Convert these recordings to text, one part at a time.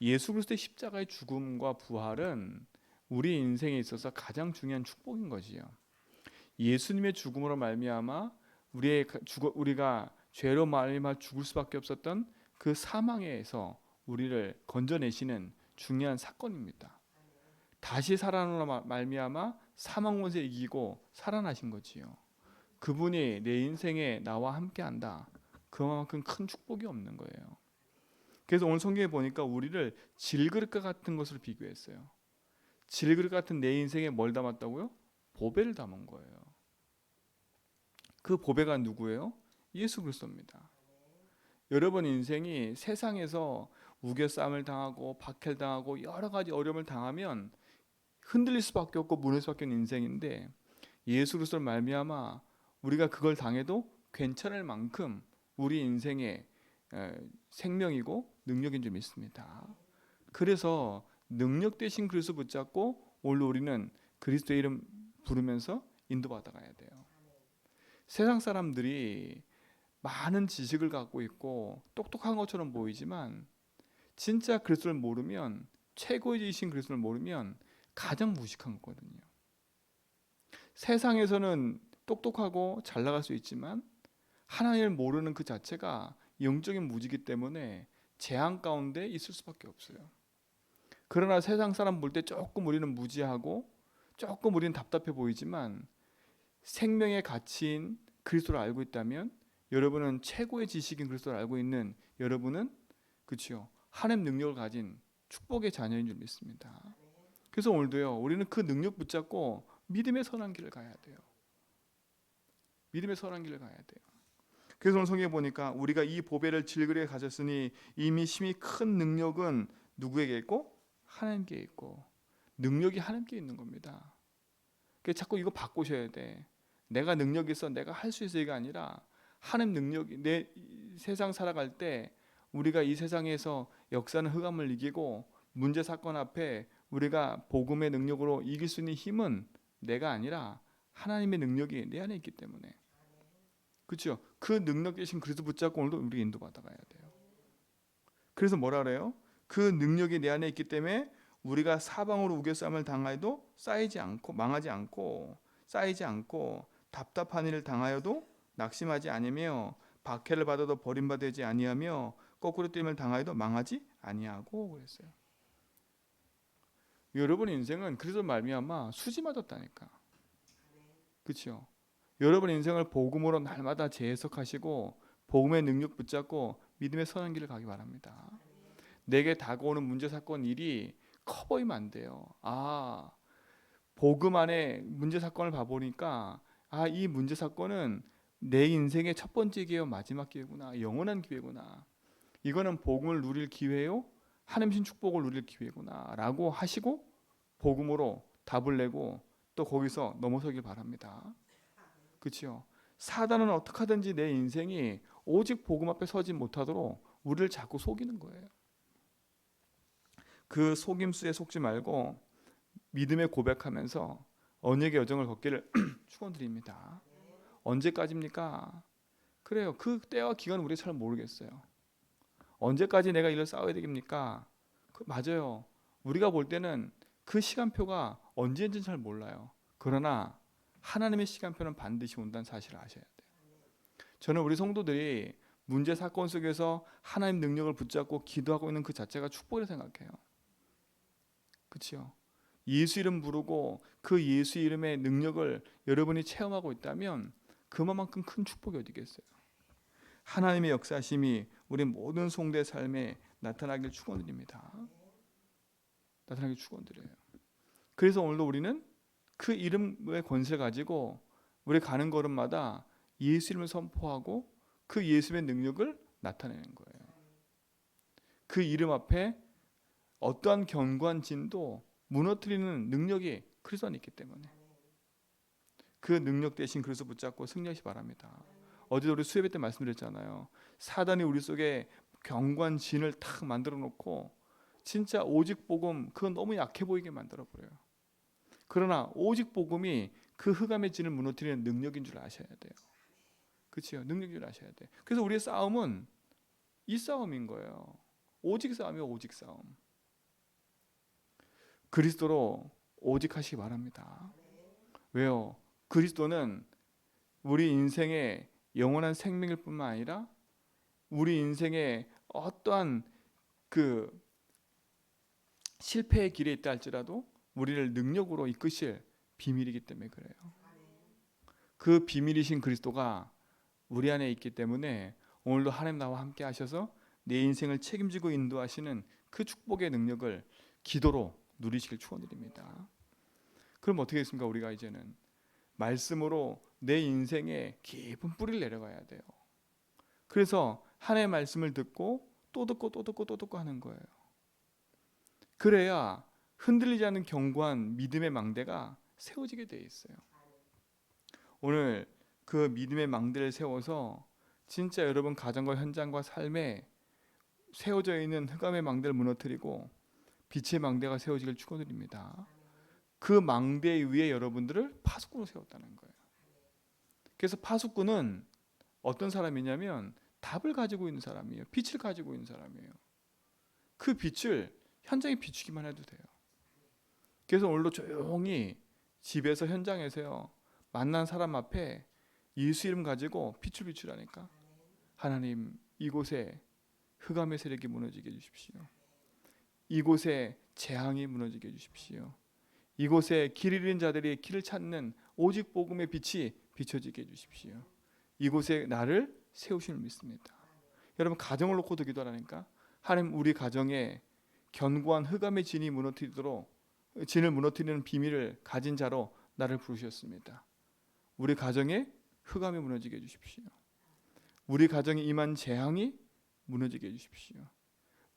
예수 그리스도의 십자가의 죽음과 부활은 우리 인생에 있어서 가장 중요한 축복인 것이요. 예수님의 죽음으로 말미암아 우리가 죄로 말미암아 죽을 수밖에 없었던 그 사망에서 우리를 건져내시는 중요한 사건입니다. 다시 살아남으로 말미암아 사망 권세 이기고 살아나신 거지요. 그분이 내 인생에 나와 함께한다. 그만큼 큰 축복이 없는 거예요. 그래서 오늘 성경에 보니까 우리를 질그릇과 같은 것으로 비교했어요. 질그릇 같은 내 인생에 뭘 담았다고요? 보배를 담은 거예요. 그 보배가 누구예요? 예수 그리스도입니다. 여러분 인생이 세상에서 우겨싸움을 당하고 박해당하고 여러 가지 어려움을 당하면 흔들릴 수밖에 없고 무너질 수밖에 없는 인생인데, 예수 그리스도를 말미암아 우리가 그걸 당해도 괜찮을 만큼 우리 인생의 생명이고 능력인 줄 믿습니다. 그래서 능력 되신 그리스도 붙잡고 오늘 우리는 그리스도의 이름 부르면서 인도받아 가야 돼요. 세상 사람들이 많은 지식을 갖고 있고 똑똑한 것처럼 보이지만 진짜 그리스도를 모르면, 최고의 지신 그리스도를 모르면 가장 무식한 거거든요. 세상에서는 똑똑하고 잘 나갈 수 있지만 하나님을 모르는 그 자체가 영적인 무지기 때문에 재앙 가운데 있을 수밖에 없어요. 그러나 세상 사람 볼 때 조금 우리는 무지하고 조금 우리는 답답해 보이지만 생명의 가치인 그리스도를 알고 있다면, 여러분은 최고의 지식인 그리스도를 알고 있는 여러분은, 그렇죠, 하나님 능력을 가진 축복의 자녀인 줄 믿습니다. 그래서 오늘도요, 우리는 그 능력 붙잡고 믿음의 선한 길을 가야 돼요. 믿음의 선한 길을 가야 돼요. 그래서 오늘 성경에 보니까 우리가 이 보배를 질그레 가졌으니 이미 심히 큰 능력은 누구에게 있고? 하나님께 있고. 능력이 하나님께 있는 겁니다. 그래서 자꾸 이거 바꾸셔야 돼. 내가 능력이 있어, 내가 할 수 있어가 아니라 하나님 능력이, 내 세상 살아갈 때 우리가 이 세상에서 역사는 흑암을 이기고 문제 사건 앞에 우리가 복음의 능력으로 이길 수 있는 힘은 내가 아니라 하나님의 능력이 내 안에 있기 때문에, 그렇죠? 그 능력 되신 그리스도 붙잡고 오늘도 우리 인도받아 가야 돼요. 그래서 뭐라 그래요? 그 능력이 내 안에 있기 때문에 우리가 사방으로 우겨싸움을 당하여도 쌓이지 않고, 망하지 않고, 쌓이지 않고, 답답한 일을 당하여도 낙심하지 아니며, 박해를 받아도 버림받지 아니하며, 거꾸로 뛰임을 당하여도 망하지 아니하고 그랬어요. 여러분 인생은 그래서 말미암아 수지 맞았다니까. 그렇죠? 여러분 인생을 복음으로 날마다 재해석하시고 복음의 능력 붙잡고 믿음의 선한 길을 가기 바랍니다. 내게 다가오는 문제 사건 일이 커 보이면 안 돼요. 복음 안에 문제 사건을 봐보니까 이 문제 사건은 내 인생의 첫 번째 기회와 마지막 기회구나, 영원한 기회구나, 이거는 복음을 누릴 기회요, 하나님 신 축복을 누릴 기회구나 라고 하시고 복음으로 답을 내고 또 거기서 넘어서길 바랍니다. 그렇죠? 사단은 어떻게 하든지 내 인생이 오직 복음 앞에 서지 못하도록 우리를 자꾸 속이는 거예요. 그 속임수에 속지 말고 믿음의 고백하면서 언약의 여정을 걷기를 축원드립니다. 언제까지입니까? 그래요. 그 때와 기간은 우리가 잘 모르겠어요. 언제까지 내가 이를 싸워야 되겠습니까? 맞아요. 우리가 볼 때는 그 시간표가 언제인지는 잘 몰라요. 그러나 하나님의 시간표는 반드시 온다는 사실을 아셔야 돼요. 저는 우리 성도들이 문제 사건 속에서 하나님 능력을 붙잡고 기도하고 있는 그 자체가 축복이라고 생각해요. 그렇죠? 예수 이름 부르고 그 예수 이름의 능력을 여러분이 체험하고 있다면 그만큼 큰 축복이 어디겠어요. 하나님의 역사심이 우리 모든 성도의 삶에 나타나길 축원드립니다. 나타나길 축원드려요. 그래서 오늘도 우리는 그 이름의 권세를 가지고 우리 가는 걸음마다 예수 이름을 선포하고 그 예수의 능력을 나타내는 거예요. 그 이름 앞에 어떠한 견고한 진도 무너뜨리는 능력이 그리스도 안에 있기 때문에 그 능력 대신 그리스도 붙잡고 승리하시 바랍니다. 어제도 우리 수요일 때 말씀드렸잖아요. 사단이 우리 속에 견고한 진을 탁 만들어 놓고 진짜 오직 복음, 그건 너무 약해 보이게 만들어 버려요. 그러나 오직 복음이 그 흑암의 진을 무너뜨리는 능력인 줄 아셔야 돼요. 그렇죠? 능력인 줄 아셔야 돼요. 그래서 우리의 싸움은 이 싸움인 거예요. 오직 싸움이요, 오직 싸움. 그리스도로 오직 하시기 바랍니다. 왜요? 그리스도는 우리 인생의 영원한 생명일 뿐만 아니라 우리 인생의 어떠한 그 실패의 길에 있다 할지라도 우리를 능력으로 이끄실 비밀이기 때문에 그래요. 그 비밀이신 그리스도가 우리 안에 있기 때문에 오늘도 하나님 나와 함께 하셔서 내 인생을 책임지고 인도하시는 그 축복의 능력을 기도로 누리시길 축원드립니다. 그럼 어떻게 했습니까? 우리가 이제는 말씀으로 내 인생에 깊은 뿌리를 내려가야 돼요. 그래서 하나님의 말씀을 듣고 또 듣고 또 듣고 또 듣고 하는 거예요. 그래야 흔들리지 않는 견고한 믿음의 망대가 세워지게 돼 있어요. 오늘 그 믿음의 망대를 세워서 진짜 여러분 가정과 현장과 삶에 세워져 있는 흑암의 망대를 무너뜨리고 빛의 망대가 세워지길 축원드립니다. 그 망대 위에 여러분들을 파수꾼으로 세웠다는 거예요. 그래서 파수꾼은 어떤 사람이냐면 답을 가지고 있는 사람이에요. 빛을 가지고 있는 사람이에요. 그 빛을 현장에 비추기만 해도 돼요. 그래서 오늘도 조용히 집에서 현장에서요 만난 사람 앞에 예수 이름 가지고 빛을 비추라니까. 하나님, 이곳에 흑암의 세력이 무너지게 해주십시오. 이곳에 재앙이 무너지게 해주십시오. 이곳에 길 잃은 자들이 길을 찾는 오직 복음의 빛이 비춰지게 해주십시오. 이곳에 나를 세우심을 믿습니다. 여러분 가정을 놓고도 기도하라니까. 하나님, 우리 가정에 견고한 흑암의 진을 무너뜨리는 비밀을 가진 자로 나를 부르셨습니다. 우리 가정에 흑암이 무너지게 해주십시오. 우리 가정에 임한 재앙이 무너지게 해주십시오.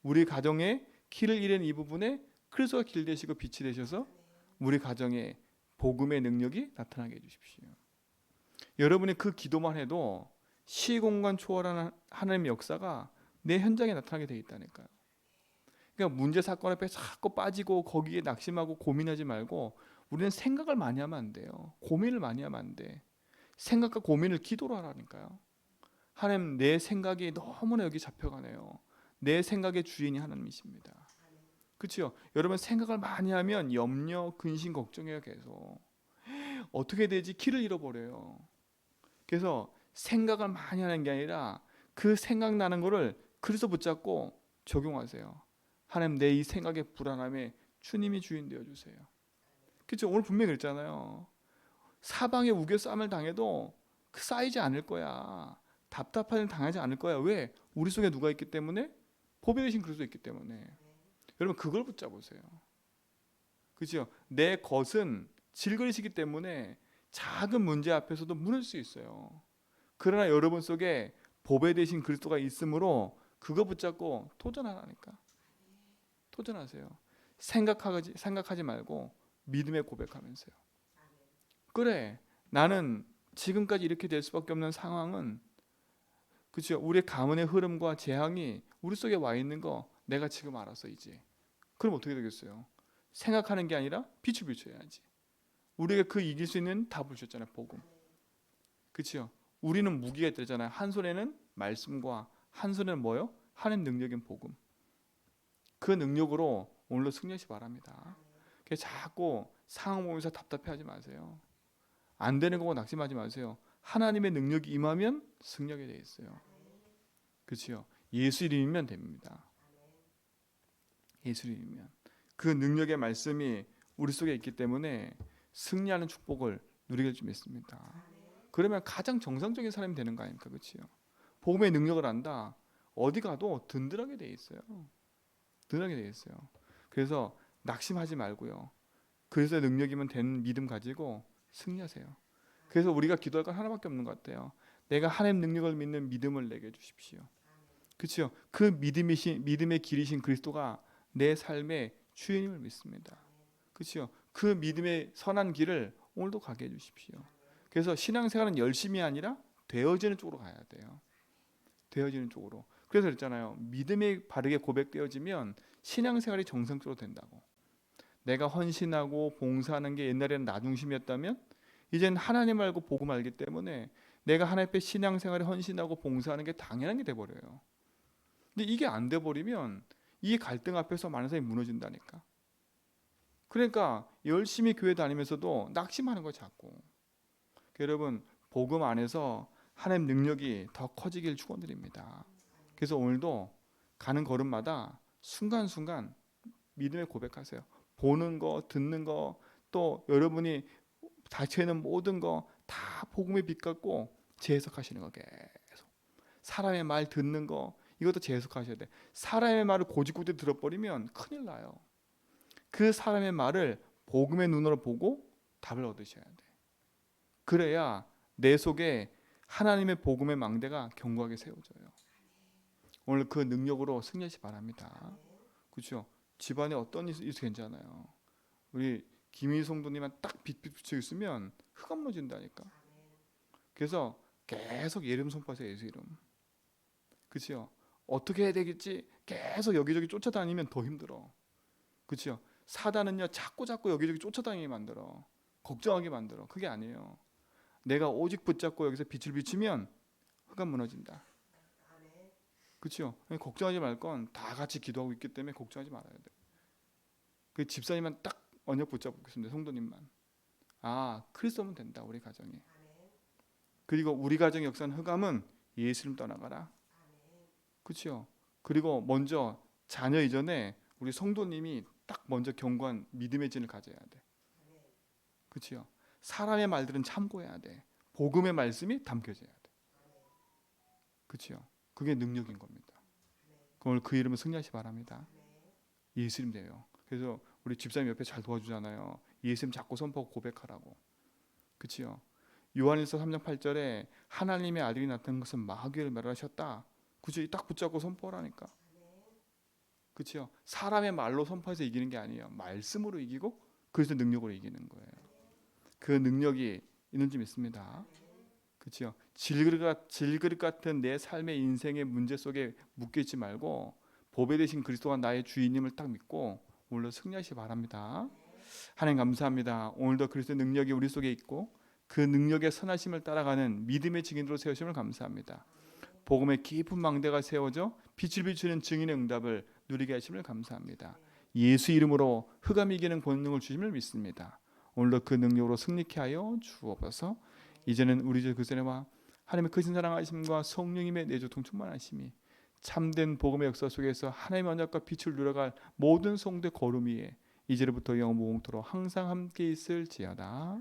우리 가정에 길을 잃은 이 부분에 그리스도가 길 되시고 빛이 되셔서 우리 가정에 복음의 능력이 나타나게 해주십시오. 여러분의 그 기도만 해도 시공간 초월하는 하나님의 역사가 내 현장에 나타나게 되어 있다니까요. 그러니까 문제 사건 앞에 자꾸 빠지고 거기에 낙심하고 고민하지 말고 우리는 생각을 많이 하면 안 돼요. 고민을 많이 하면 안 돼. 생각과 고민을 기도로 하라니까요. 하나님, 내 생각이 너무나 여기 잡혀가네요. 내 생각의 주인이 하나님이십니다. 그렇죠? 여러분 생각을 많이 하면 염려, 근심, 걱정해요. 계속 어떻게 되지? 길을 잃어버려요. 그래서 생각을 많이 하는 게 아니라 그 생각나는 거를 그래서 붙잡고 적용하세요. 하나님, 내 이 생각의 불안함에 주님이 주인 되어주세요. 그렇죠? 오늘 분명히 그랬잖아요. 사방에 우겨싸움을 당해도 쌓이지 않을 거야. 답답한 일 당하지 않을 거야. 왜? 우리 속에 누가 있기 때문에? 보배 되신 그리스도 있기 때문에. 여러분 그걸 붙잡으세요. 그렇죠? 내 것은 질그리시기 때문에 작은 문제 앞에서도 무너질 수 있어요. 그러나 여러분 속에 보배 되신 그리스도가 있으므로 그거 붙잡고 도전하라니까. 도전하세요. 생각하지 말고 믿음의 고백하면서요. 그래, 나는 지금까지 이렇게 될 수밖에 없는 상황은, 그렇죠? 우리의 가문의 흐름과 재앙이 우리 속에 와 있는 거 내가 지금 알았어 이제. 그럼 어떻게 되겠어요? 생각하는 게 아니라 빛을 비춰야지. 우리가 그 이길 수 있는 답을 줬잖아요. 복음. 그렇죠? 우리는 무기가 있잖아요. 한 손에는 말씀과 한 손에는 뭐요? 하나님 능력인 복음. 그 능력으로 오늘도 승리하시 바랍니다. 그래서 자꾸 상황 보면서 답답해하지 마세요. 안 되는 거고 낙심하지 마세요. 하나님의 능력이 임하면 승리하게 돼 있어요. 그렇죠? 예수 이름이면 됩니다. 예수 이름이면 그 능력의 말씀이 우리 속에 있기 때문에 승리하는 축복을 누리게 좀 있습니다. 그러면 가장 정상적인 사람이 되는 거 아닙니까? 그렇죠? 복음의 능력을 안다. 어디 가도 든든하게 돼 있어요. 든든하게 돼 있어요. 그래서 낙심하지 말고요. 그래서 능력이면 되는 믿음 가지고 승리하세요. 그래서 우리가 기도할 건 하나밖에 없는 것 같아요. 내가 하나님 능력을 믿는 믿음을 내게 해주십시오. 그렇죠? 그 믿음의 길이신 그리스도가 내 삶의 주인임을 믿습니다. 그렇죠? 그 믿음의 선한 길을 오늘도 가게 해주십시오. 그래서 신앙생활은 열심이 아니라 되어지는 쪽으로 가야 돼요. 되어지는 쪽으로. 그래서 그랬잖아요. 믿음이 바르게 고백되어지면 신앙생활이 정상적으로 된다고. 내가 헌신하고 봉사하는 게 옛날에는 나 중심이었다면 이제는 하나님 알고 복음 알기 때문에 내가 하나님 앞에 신앙생활에 헌신하고 봉사하는 게 당연한 게 돼버려요. 근데 이게 안 돼버리면 이 갈등 앞에서 많은 사람이 무너진다니까. 그러니까 열심히 교회 다니면서도 낙심하는 거 자꾸. 여러분 복음 안에서 하나님 능력이 더 커지길 축원드립니다. 그래서 오늘도 가는 걸음마다 순간순간 믿음의 고백하세요. 보는 거, 듣는 거, 또 여러분이 닥쳐있는 모든 거 다 복음에 빛갖고 재해석하시는 거 계속. 사람의 말 듣는 거 이것도 재해석하셔야 돼. 사람의 말을 고집고집 들어버리면 큰일 나요. 그 사람의 말을 복음의 눈으로 보고 답을 얻으셔야 돼. 그래야 내 속에 하나님의 복음의 망대가 견고하게 세워져요. 오늘 그 능력으로 승리하시 바랍니다. 그렇죠? 집안에 어떤 일이 있어도 괜찮아요. 우리 김희 성도님만 딱 빛 붙여 있으면 흑암 무너진다니까. 그래서 계속 예름 선포하세요. 예수 이름. 그렇죠? 어떻게 해야 되겠지? 계속 여기저기 쫓아다니면 더 힘들어. 그렇죠? 사단은요 자꾸 여기저기 쫓아다니게 만들어. 걱정하게 만들어. 그게 아니에요. 내가 오직 붙잡고 여기서 빛을 비추면 흑암 무너진다. 그렇죠? 걱정하지 말 건 다 같이 기도하고 있기 때문에 걱정하지 말아야 돼. 그 집사님만 딱 언약 붙잡고 있습니다. 성도님만. 아 그리스도면 된다 우리 가정이. 그리고 우리 가정의 역사는 흑암은 예수님 떠나가라. 그렇죠? 그리고 먼저 자녀 이전에 우리 성도님이 딱 먼저 견고한 믿음의 진을 가져야 돼. 그렇죠? 사람의 말들은 참고해야 돼. 복음의 말씀이 담겨져야 돼. 그렇죠? 그게 능력인 겁니다. 오늘 그 이름을 승리하시 바랍니다. 예수님 돼요. 그래서 우리 집사님 옆에 잘 도와주잖아요. 예수님 자꾸 선포하고 고백하라고. 그렇죠? 요한일서 3장 8절에 하나님의 아들이 나타난 것은 마귀를 멸하셨다. 그죠? 딱 붙잡고 선포하라니까. 그렇죠? 사람의 말로 선포해서 이기는 게 아니에요. 말씀으로 이기고 그래서 능력으로 이기는 거예요. 그 능력이 있는지 믿습니다. 그렇죠? 질그릇 같은 내 삶의 인생의 문제 속에 묶여 있지 말고 보배 되신 그리스도가 나의 주인님을 딱 믿고 오늘도 승리하시기 바랍니다. 하나님 감사합니다. 오늘도 그리스도의 능력이 우리 속에 있고 그 능력의 선하심을 따라가는 믿음의 증인으로 세우심을 감사합니다. 복음의 깊은 망대가 세워져 빛을 비추는 증인의 응답을 누리게 하심을 감사합니다. 예수 이름으로 흑암 이기는 권능을 주심을 믿습니다. 오늘도 그 능력으로 승리케 하여 주옵소서. 이제는 우리 주 그리스도와 하나님의 크신 사랑하심과 성령님의 내조통 충만하심이 참된 복음의 역사 속에서 하나님의 언약과 빛을 누려갈 모든 성도의 걸음 위에 이제부터 영원토록 항상 함께 있을지어다.